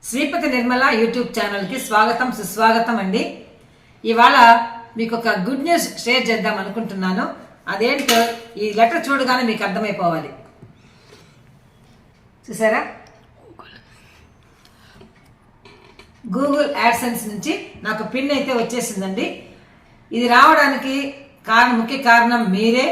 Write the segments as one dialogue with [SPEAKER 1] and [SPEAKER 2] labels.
[SPEAKER 1] Sripati Nirmala YouTube channel కి స్వాగతం సుస్వాగతం అండి. ఇవాళ మీకు ఒక గుడ్ న్యూస్ షేర్ చేద్దాం అనుకుంటున్నాను. అదేంటో ఈ లెటర్ చూడగానే మీకు అర్థమైపోవాలి. చూసారా, గూగుల్ యాడ్సెన్స్ నుంచి నాకు పిన్ అయితే వచ్చేసిందండి. ఇది రావడానికి ముఖ్య కారణం మీరే.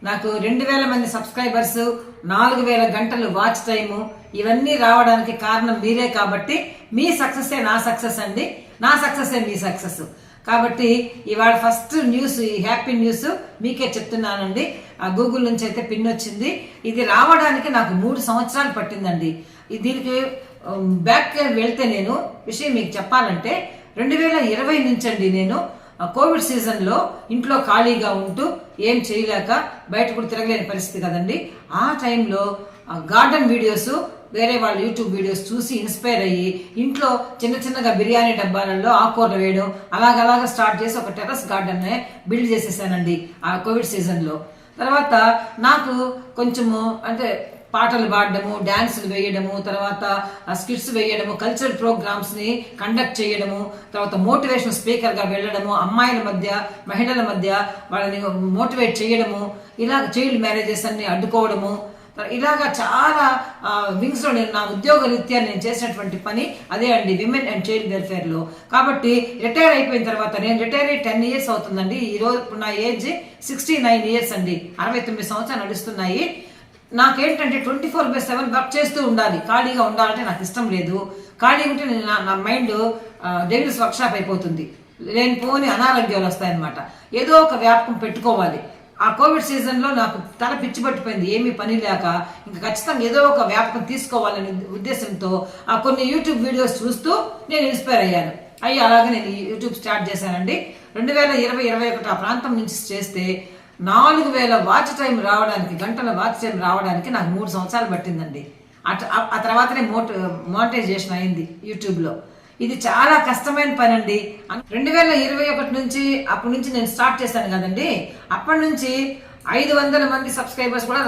[SPEAKER 1] నాకు 2000 మంది సబ్స్క్రైబర్స్, 4000 గంటలు వాచ్ టైము, ఇవన్నీ రావడానికి కారణం మీరే. కాబట్టి మీ సక్సెస్ నా సక్సెస్ అండి, నా సక్సెస్ మీ సక్సెస్. కాబట్టి ఇవాళ ఫస్ట్ న్యూస్, ఈ హ్యాపీ న్యూస్ మీకే చెప్తున్నానండి. ఆ గూగుల్ నుంచి అయితే పిన్ వచ్చింది. ఇది రావడానికి నాకు 3 సంవత్సరాలు పట్టిందండి. దీనికి బ్యాక్ వెళ్తే నేను విషయం మీకు చెప్పాలంటే 2020 నుంచి అండి నేను కోవిడ్ సీజన్లో ఇంట్లో ఖాళీగా ఉంటూ ఏం చేయలేక బయట కూడా తిరగలేని పరిస్థితి కదండి. ఆ టైంలో గార్డెన్ వీడియోస్, వేరే వాళ్ళ యూట్యూబ్ వీడియోస్ చూసి ఇన్స్పైర్ అయ్యి ఇంట్లో చిన్నగా బిర్యానీ డబ్బాలలో ఆకుకూరలు వేయడం అలాగ స్టార్ట్ చేసి ఒక టెర్రస్ గార్డెన్ బిల్డ్ చేసేసానండి ఆ కోవిడ్ సీజన్లో. తర్వాత నాకు కొంచెము అంటే పాటలు పాడడము, డాన్సులు వేయడము, తర్వాత స్కిట్స్ వేయడము, కల్చరల్ ప్రోగ్రామ్స్ ని కండక్ట్ చేయడము, తర్వాత మోటివేషన్ స్పీకర్ గా వెళ్ళడము, అమ్మాయిల మధ్య మహిళల మధ్య వాళ్ళని మోటివేట్ చేయడము, ఇలా చైల్డ్ మ్యారేజెస్ అన్ని అడ్డుకోవడము, ఇలాగా చాలా వింగ్స్ లో నేను నా ఉద్యోగ రీత్యా నేను చేసినటువంటి పని అదే అండి, విమెన్ అండ్ చైల్డ్ వెల్ఫేర్ లో. కాబట్టి రిటైర్ అయిపోయిన తర్వాత, నేను రిటైర్ అయ్యి 10 years అవుతుందండి. ఈ రోజు ఇప్పుడు నా ఏజ్ 69 years అండి, 69 సంవత్సరాలు నడుస్తున్నాయి. నాకేంటంటే 24/7 వర్క్ చేస్తూ ఉండాలి. ఖాళీగా ఉండాలంటే నాకు ఇష్టం లేదు. ఖాళీ ఉంటే నా మైండ్ డెవిల్స్ వర్క్షాప్ అయిపోతుంది, లేనిపోని అనారోగ్యాలు వస్తాయన్నమాట. ఏదో ఒక వ్యాపకం పెట్టుకోవాలి. ఆ కోవిడ్ సీజన్లో నాకు తల పిచ్చి పట్టిపోయింది, ఏమీ పని లేక ఇంకా ఖచ్చితంగా ఏదో ఒక వ్యాపకం తీసుకోవాలనే ఉద్దేశంతో కొన్ని యూట్యూబ్ వీడియోస్ చూస్తూ నేను ఇన్స్పైర్ అయ్యాను. అలాగే నేను యూట్యూబ్ స్టార్ట్ చేశానండి. 2020-21 ఆ ప్రాంతం నుంచి చేస్తే 4000 వాచ్ టైం రావడానికి, గంటల వాచ్ టైం రావడానికి నాకు 3 సంవత్సరాలు పట్టిందండి. ఆ తర్వాతనే మోనిటైజేషన్ అయింది యూట్యూబ్లో. ఇది చాలా కష్టమైన పని అండి. 2021 నుంచి అప్పటి నుంచి నేను స్టార్ట్ చేశాను కదండి. అప్పటి నుంచి 500 మంది సబ్స్క్రైబర్స్ కూడా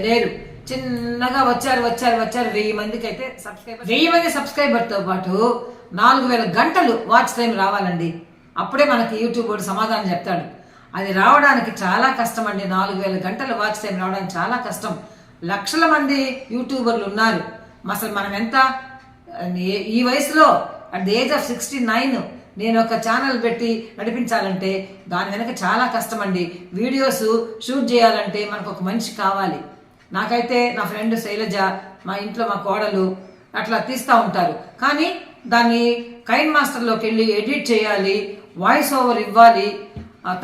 [SPEAKER 1] లేరు. చిన్నగా వచ్చారు 1000 మందికి అయితే సబ్స్క్రైబర్. 1000 మంది సబ్స్క్రైబర్తో పాటు 4000 గంటలు వాచ్ టైం రావాలండి. అప్పుడే మనకి యూట్యూబ్ వాడు సమాధానం చెప్తాడు. అది రావడానికి చాలా కష్టం అండి. 4000 గంటల వాచ్ టైం రావడానికి చాలా కష్టం. లక్షల మంది యూట్యూబర్లు ఉన్నారు. అసలు మనం ఎంత ఈ వయసులో అట్ ది ఏజ్ ఆఫ్ 69 నేను ఒక ఛానల్ పెట్టి నడిపించాలంటే దాని వెనక చాలా కష్టం అండి. వీడియోస్ షూట్ చేయాలంటే మనకు ఒక మనిషి కావాలి. నాకైతే నా ఫ్రెండ్ శైలజ, మా ఇంట్లో మా కోడలు అట్లా తీస్తూ ఉంటారు. కానీ దాన్ని కైన్ మాస్టర్లోకి వెళ్ళి ఎడిట్ చేయాలి, వాయిస్ ఓవర్ ఇవ్వాలి,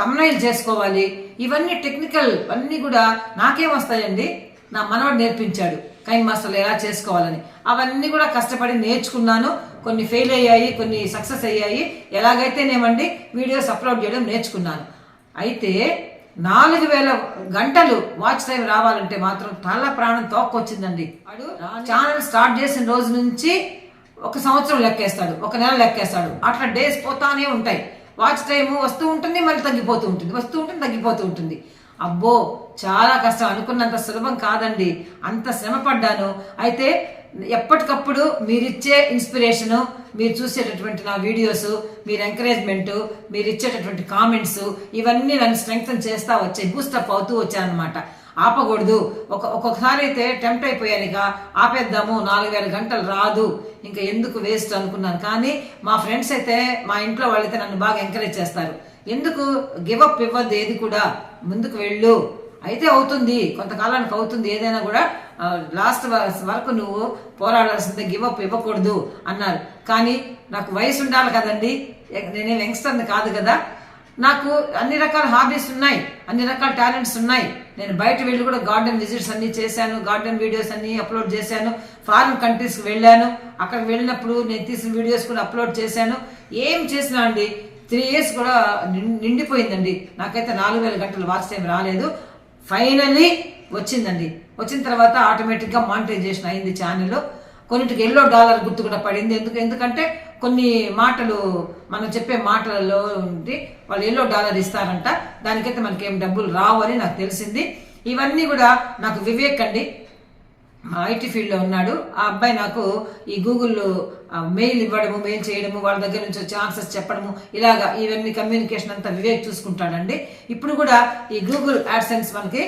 [SPEAKER 1] తమ్నైల్ చేసుకోవాలి. ఇవన్నీ టెక్నికల్ అన్నీ కూడా నాకేం వస్తాయండి, నా మనవడు నేర్పించాడు కైన్ మాస్టర్లో ఎలా చేసుకోవాలని. అవన్నీ కూడా కష్టపడి నేర్చుకున్నాను. కొన్ని ఫెయిల్ అయ్యాయి, కొన్ని సక్సెస్ అయ్యాయి. ఎలాగైతేనేమండి వీడియోస్ అప్లోడ్ చేయడం నేర్చుకున్నాను. అయితే 4000 గంటలు వాచ్ టైం రావాలంటే మాత్రం చాలా ప్రాణం తోక్కొచ్చిందండి. ఛానల్ స్టార్ట్ చేసిన రోజు నుంచి 1 సంవత్సరం లెక్కేస్తాడు, 1 నెల లెక్కేస్తాడు. అట్లా డేస్ పోతానే ఉంటాయి. వాచ్ టైం వస్తూ ఉంటుంది, మళ్ళీ తగ్గిపోతూ ఉంటుంది, వస్తూ ఉంటుంది, తగ్గిపోతూ ఉంటుంది. అబ్బో చాలా కష్టం. అనుకున్నంత సులభం కాదండి. అంత శ్రమ పడ్డాను. అయితే ఎప్పటికప్పుడు మీరిచ్చే ఇన్స్పిరేషను, మీరు చూసేటటువంటి నా వీడియోస్, మీరు ఎంకరేజ్మెంట్, మీరు ఇచ్చేటటువంటి కామెంట్స్, ఇవన్నీ నన్ను స్ట్రెంగ్తన్ చేస్తూ వచ్చాయి, బూస్టప్ అవుతూ వచ్చానమాట. ఆపకూడదు. ఒక్కొక్కసారి అయితే టెంప్ట్ అయిపోయాను, ఇక ఆపేద్దాము, 4000 గంటలు రాదు, ఇంకా ఎందుకు వేస్ట్ అనుకున్నాను. కానీ మా ఫ్రెండ్స్ అయితే, మా ఇంట్లో వాళ్ళైతే నన్ను బాగా ఎంకరేజ్ చేస్తారు. ఎందుకు గివప్ ఇవ్వద్దు, ఏది కూడా ముందుకు వెళ్ళు, అయితే అవుతుంది, కొంతకాలానికి అవుతుంది, ఏదైనా కూడా లాస్ట్ వరకు నువ్వు పోరాడాల్సిందే, గివప్ ఇవ్వకూడదు అన్నారు. కానీ నాకు వయసు ఉండాలి కదండి, నేనేం యంగ్స్టర్ని కాదు కదా. నాకు అన్ని రకాల హాబీస్ ఉన్నాయి, అన్ని రకాల టాలెంట్స్ ఉన్నాయి. నేను బయట వెళ్ళి కూడా గార్డెన్ విజిట్స్ అన్ని చేశాను, గార్డెన్ వీడియోస్ అన్ని అప్లోడ్ చేశాను. ఫారిన్ కంట్రీస్కి వెళ్ళాను, అక్కడికి వెళ్ళినప్పుడు నేను తీసిన వీడియోస్ కూడా అప్లోడ్ చేశాను. ఏం చేసినా అండి 3 years కూడా నిండిపోయిందండి. నాకైతే 4000 గంటలు వాచ్ టైం రాలేదు. ఫైనల్లీ వచ్చిందండి. వచ్చిన తర్వాత ఆటోమేటిక్గా మానిటైజేషన్ అయింది ఛానల్. కొన్నిటికి $1 గుర్తు కూడా పడింది. ఎందుకంటే కొన్ని మాటలు, మనం చెప్పే మాటలలో ఉండి వాళ్ళు $1 ఇస్తారంట. దానికైతే మనకేం డబ్బులు రావు అని నాకు తెలిసింది. ఇవన్నీ కూడా నాకు వివేక్ అండి, ఐటీ ఫీల్డ్లో ఉన్నాడు. ఆ అబ్బాయి నాకు ఈ గూగుల్ మెయిల్ ఇవ్వడము, మెయిల్ చేయడము, వాళ్ళ దగ్గర నుంచి వచ్చే ఆన్సర్స్ చెప్పడము, ఇలాగా ఇవన్నీ కమ్యూనికేషన్ అంతా వివేక్ చూసుకుంటాడండి. ఇప్పుడు కూడా ఈ గూగుల్ యాడ్సెన్స్ మనకి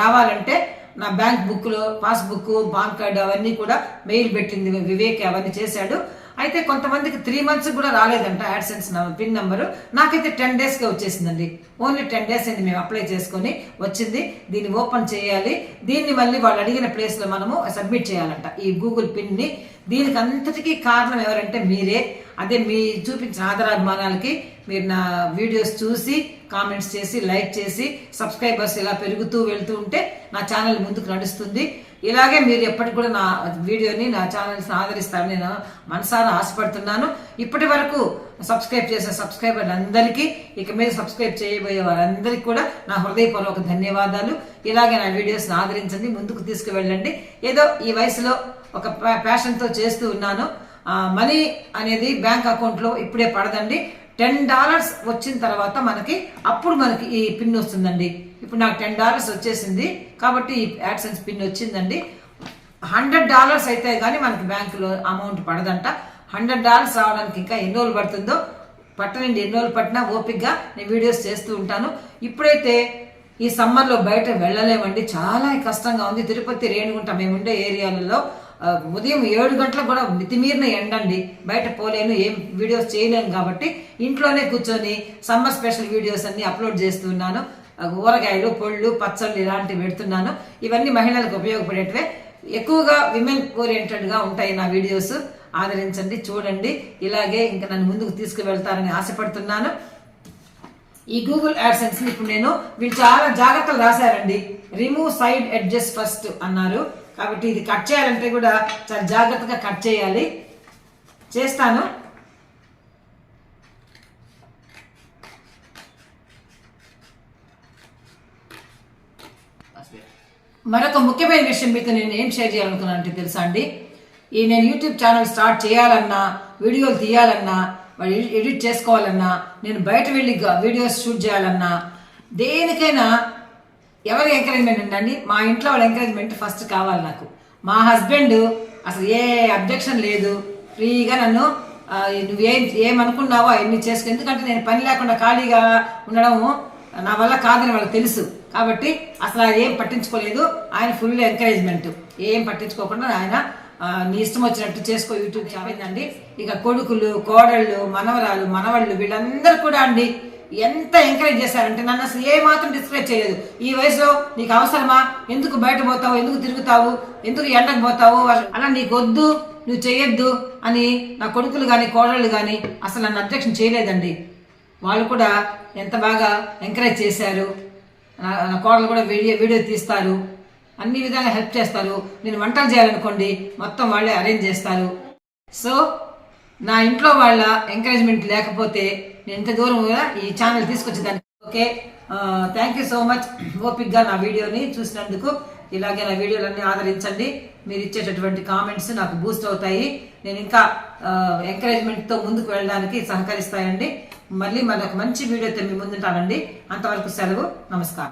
[SPEAKER 1] రావాలంటే నా బ్యాంక్ బుక్లో పాస్బుక్, పాన్ కార్డు అవన్నీ కూడా మెయిల్ పెట్టింది వివేక్, అవన్నీ చేశాడు. అయితే కొంతమందికి 3 months కూడా రాలేదంట యాడ్సెన్స్ పిన్ నెంబరు. నాకైతే 10 daysకే వచ్చేసిందండి. ఓన్లీ 10 days అయింది మేము అప్లై చేసుకొని వచ్చింది. దీన్ని ఓపెన్ చేయాలి. దీన్ని మళ్ళీ వాళ్ళు అడిగిన ప్లేస్లో మనము సబ్మిట్ చేయాలంట ఈ గూగుల్ పిన్ని. దీనికి అంతటికీ కారణం ఎవరంటే మీరే. అదే మీ చూపించిన ఆదరాభిమానాలకి మీరు నా వీడియోస్ చూసి కామెంట్స్ చేసి లైక్ చేసి సబ్స్క్రైబర్స్ ఇలా పెరుగుతూ వెళ్తూ ఉంటే నా ఛానల్ ముందుకు నడుస్తుంది. ఇలాగే మీరు ఎప్పటికి కూడా నా వీడియోని, నా ఛానల్స్ని ఆదరిస్తారని నేను మనసారా ఆశపడుతున్నాను. ఇప్పటి వరకు సబ్స్క్రైబ్ చేసే సబ్స్క్రైబర్లందరికీ, ఇక మీద సబ్స్క్రైబ్ చేయబోయే వారందరికీ కూడా నా హృదయపూర్వక ధన్యవాదాలు. ఇలాగే నా వీడియోస్ని ఆదరించండి, ముందుకు తీసుకువెళ్ళండి. ఏదో ఈ వయసులో ఒక ప్యాషన్తో చేస్తూ ఉన్నాను. మనీ అనేది బ్యాంక్ అకౌంట్లో ఇప్పుడే పడదండి. $10 వచ్చిన తర్వాత అప్పుడు మనకి ఈ పిన్ వస్తుందండి. ఇప్పుడు నాకు $10 వచ్చేసింది కాబట్టి ఈ యాడ్సెన్స్ పిన్ వచ్చిందండి. $100 అయితే కానీ మనకి బ్యాంకులో అమౌంట్ పడదంట. $100 రావడానికి ఇంకా ఎన్ని రోజులు పడుతుందో పట్టనండి. ఎన్ని రోజులు పట్టినా ఓపిక్గా నేను వీడియోస్ చేస్తూ ఉంటాను. ఇప్పుడైతే ఈ సమ్మర్లో బయట వెళ్ళలేమండి, చాలా కష్టంగా ఉంది. తిరుపతి, రేణిగుంట మేము ఉండే ఏరియాలలో ఉదయం 7 గంటలకు కూడా మితిమీరిన ఎండండి. బయట పోలేను, ఏం వీడియోస్ చేయలేను కాబట్టి ఇంట్లోనే కూర్చొని సమ్మర్ స్పెషల్ వీడియోస్ అన్ని అప్లోడ్ చేస్తున్నాను. ఊరగాయలు, పళ్ళు, పచ్చళ్ళు ఇలాంటివి పెడుతున్నాను. ఇవన్నీ మహిళలకు ఉపయోగపడేటివే. ఎక్కువగా విమెన్ ఓరియంటెడ్గా ఉంటాయి నా వీడియోస్. ఆదరించండి, చూడండి. ఇలాగే ఇంకా నన్ను ముందుకు తీసుకువెళ్తారని ఆశపడుతున్నాను. ఈ గూగుల్ యాడ్సెన్స్ ఇప్పుడు వీళ్ళు చాలా జాగ్రత్తలు రాశారండి. రిమూవ్ సైడ్ ఎడ్జెస్ ఫస్ట్ అన్నారు. కాబట్టి ఇది కట్ చేయాలంటే కూడా చాలా జాగ్రత్తగా కట్ చేయాలి. చేస్తాను. మరొక ముఖ్యమైన విషయం మీతో నేను ఏం షేర్ చేయాలనుకున్నాను అంటే తెలుసా అండి, నేను యూట్యూబ్ ఛానల్ స్టార్ట్ చేయాలన్నా, వీడియోలు తీయాలన్నా, ఎడిట్ చేసుకోవాలన్నా, నేను బయట వెళ్ళి వీడియోస్ షూట్ చేయాలన్నా, దేనికైనా ఎవరి ఎంకరేజ్మెంట్ ఉండండి. మా ఇంట్లో వాళ్ళ ఎంకరేజ్మెంట్ ఫస్ట్ కావాలి నాకు. మా హస్బెండ్ అసలు ఏ అబ్జెక్షన్ లేదు, ఫ్రీగా నన్ను ఏమనుకున్నావో అవన్నీ చేసుకో. ఎందుకంటే నేను పని లేకుండా ఖాళీగా ఉండడము నా వల్ల కాదని వాళ్ళకి తెలుసు కాబట్టి అసలు ఆయన ఏం పట్టించుకోలేదు. ఆయన ఫుల్ ఎంకరేజ్మెంట్, ఏం పట్టించుకోకుండా ఆయన నీ ఇష్టం వచ్చినట్టు చేసుకో యూట్యూబ్ చెప్పిందండి. ఇక కొడుకులు, కోడళ్ళు, మనవరాలు, మనవాళ్ళు వీళ్ళందరూ కూడా అండి ఎంత ఎంకరేజ్ చేశారంటే నన్ను అసలు ఏ మాత్రం డిస్కరేజ్ చేయలేదు. ఈ వయసులో నీకు అవసరమా, ఎందుకు బయట పోతావు, ఎందుకు తిరుగుతావు, ఎందుకు ఎండకు పోతావు, అలా నీకు వద్దు, నువ్వు చేయొద్దు అని నా కొడుకులు కానీ కోడళ్ళు కానీ అసలు నన్ను అబ్జెక్షన్ చేయలేదండి. వాళ్ళు కూడా ఎంత బాగా ఎంకరేజ్ చేశారు. నా కోడలు కూడా వీడియో తీస్తారు, అన్ని విధాలుగా హెల్ప్ చేస్తారు. నేను వంటలు చేయాలనుకోండి మొత్తం వాళ్ళే అరేంజ్ చేస్తారు. సో నా ఇంట్లో వాళ్ళ ఎంకరేజ్మెంట్ లేకపోతే నేను ఇంత దూరం కూడా ఈ ఛానల్ తీసుకొచ్చేదాన్ని. Okay, thank you so much ఓపిక్గా నా వీడియోని చూసినందుకు. ఇలాగే నా వీడియోలన్నీ ఆదరించండి. మీరు ఇచ్చేటటువంటి కామెంట్స్ నాకు బూస్ట్ అవుతాయి. నేను ఇంకా ఎంకరేజ్మెంట్తో ముందుకు వెళ్ళడానికి సహకరిస్తాయండి. మళ్ళీ మరొక మంచి వీడియోతో మీ ముందుంటానండి. అంతవరకు సెలవు. నమస్కారం.